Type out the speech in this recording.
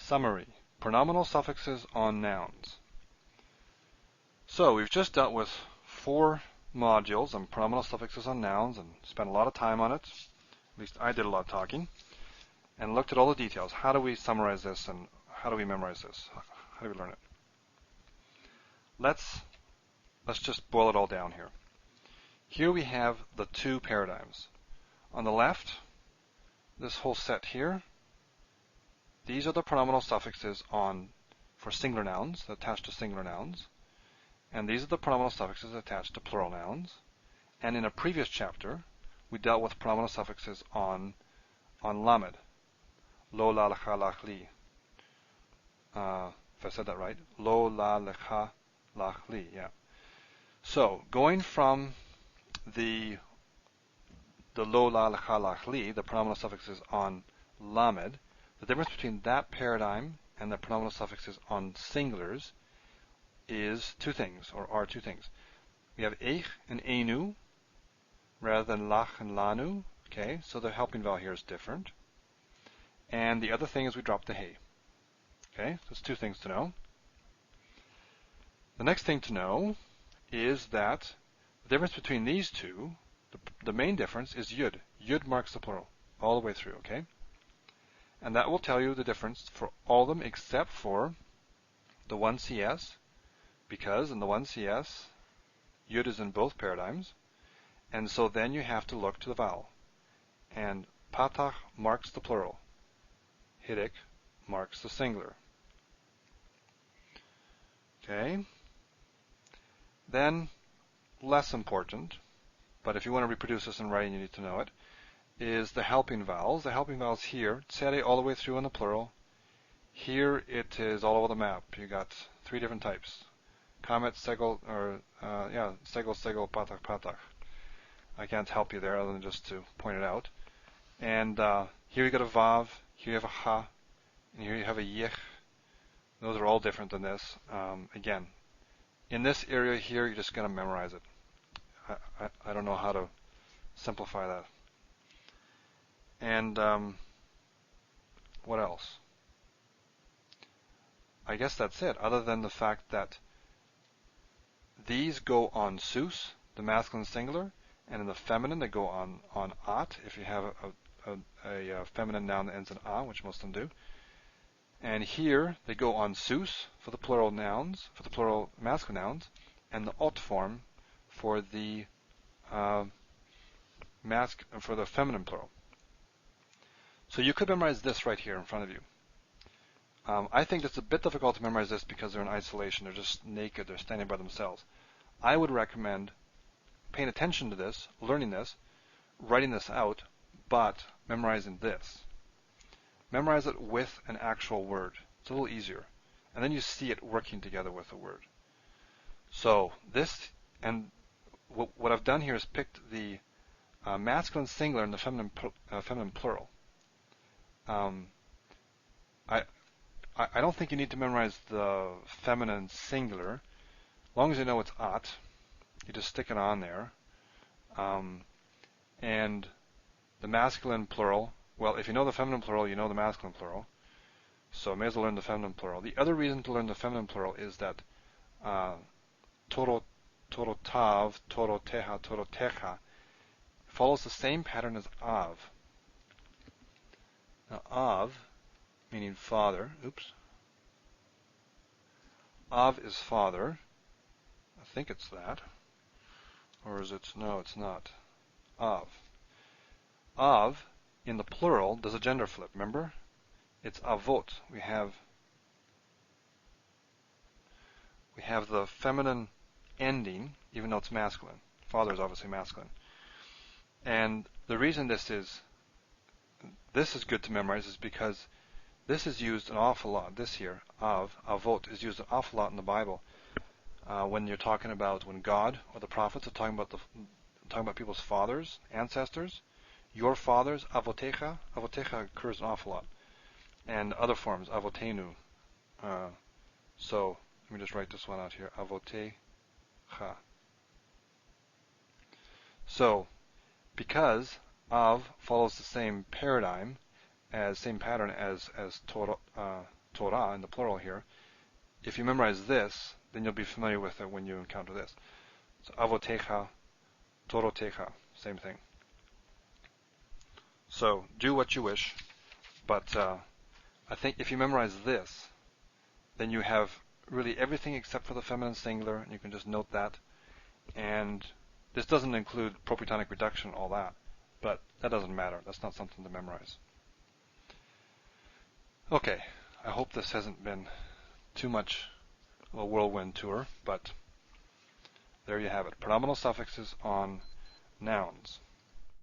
Summary. Pronominal suffixes on nouns. So we've just dealt with 4 modules on pronominal suffixes on nouns and spent a lot of time on it. At least I did a lot of talking. And looked at all the details. How do we summarize this and how do we memorize this? How do we learn it? Let's just boil it all down here. Here we have the 2 paradigms. On the left, this whole set here, these are the pronominal suffixes for singular nouns attached to singular nouns. And these are the pronominal suffixes attached to plural nouns. And in a previous chapter, we dealt with pronominal suffixes on lamed. Lo la lecha lach li. If I said that right. Lo la lecha lach li. Yeah. So going from the lo la lecha lach li, the pronominal suffixes on lamed, the difference between that paradigm and the pronominal suffixes on singulars is 2 things, or are 2 things. We have eich and enu rather than lach and lanu. Okay, so the helping vowel here is different. And the other thing is we drop the hey. Okay, so that's 2 things to know. The next thing to know is that the difference between these 2, the main difference is yud. Yud marks the plural all the way through, okay? And that will tell you the difference for all of them except for the 1CS, because in the 1CS, yud is in both paradigms, and so then you have to look to the vowel. And patach marks the plural. Hidik marks the singular. Okay? Then, less important, but if you want to reproduce this in writing, you need to know it, is the helping vowels. The helping vowels here, tsere all the way through in the plural. Here it is all over the map. You got 3 different types. Kamet, segel, segel, segel, patach, patach. I can't help you there other than just to point it out. And here you got a vav, here you have a ha, and here you have a yich. Those are all different than this. Again, in this area here, you're just going to memorize it. I don't know how to simplify that. And what else? I guess that's it, other than the fact that these go on sus, the masculine singular, and in the feminine they go on at, if you have a feminine noun that ends in a, which most of them do. And here they go on sus for the plural nouns, for the plural masculine nouns, and the ot form for the for the feminine plural. So you could memorize this right here in front of you. I think it's a bit difficult to memorize this because they're in isolation. They're just naked. They're standing by themselves. I would recommend paying attention to this, learning this, writing this out, but memorizing this. Memorize it with an actual word. It's a little easier. And then you see it working together with a word. So this, and what I've done here is picked the masculine singular and the feminine plural. I don't think you need to memorize the feminine singular. As long as you know it's at, you just stick it on there. And the masculine plural, well, if you know the feminine plural, you know the masculine plural. So may as well learn the feminine plural. The other reason to learn the feminine plural is that toro tav, toro techa follows the same pattern as av. Now av, meaning father, Av is father. I think it's that. Or is it, no, it's not. Av. Av, in the plural, does a gender flip, remember? It's avot. We have the feminine ending, even though it's masculine. Father is obviously masculine. And the reason this is good to memorize is because this is used an awful lot. This here, avot, is used an awful lot in the Bible. When you're talking about, when God or the prophets are talking about people's fathers, ancestors, your fathers, avotecha. Avotecha occurs an awful lot. And other forms, avotenu. So let me just write this one out here, avotecha. So, because av follows the same pattern as Torah in the plural here, if you memorize this, then you'll be familiar with it when you encounter this. So avotecha, torotecha, same thing. So do what you wish, but I think if you memorize this, then you have really everything except for the feminine singular, and you can just note that. And this doesn't include propretonic reduction, all that, but that doesn't matter. That's not something to memorize. Okay, I hope this hasn't been too much of a whirlwind tour, but there you have it. Pronominal suffixes on nouns.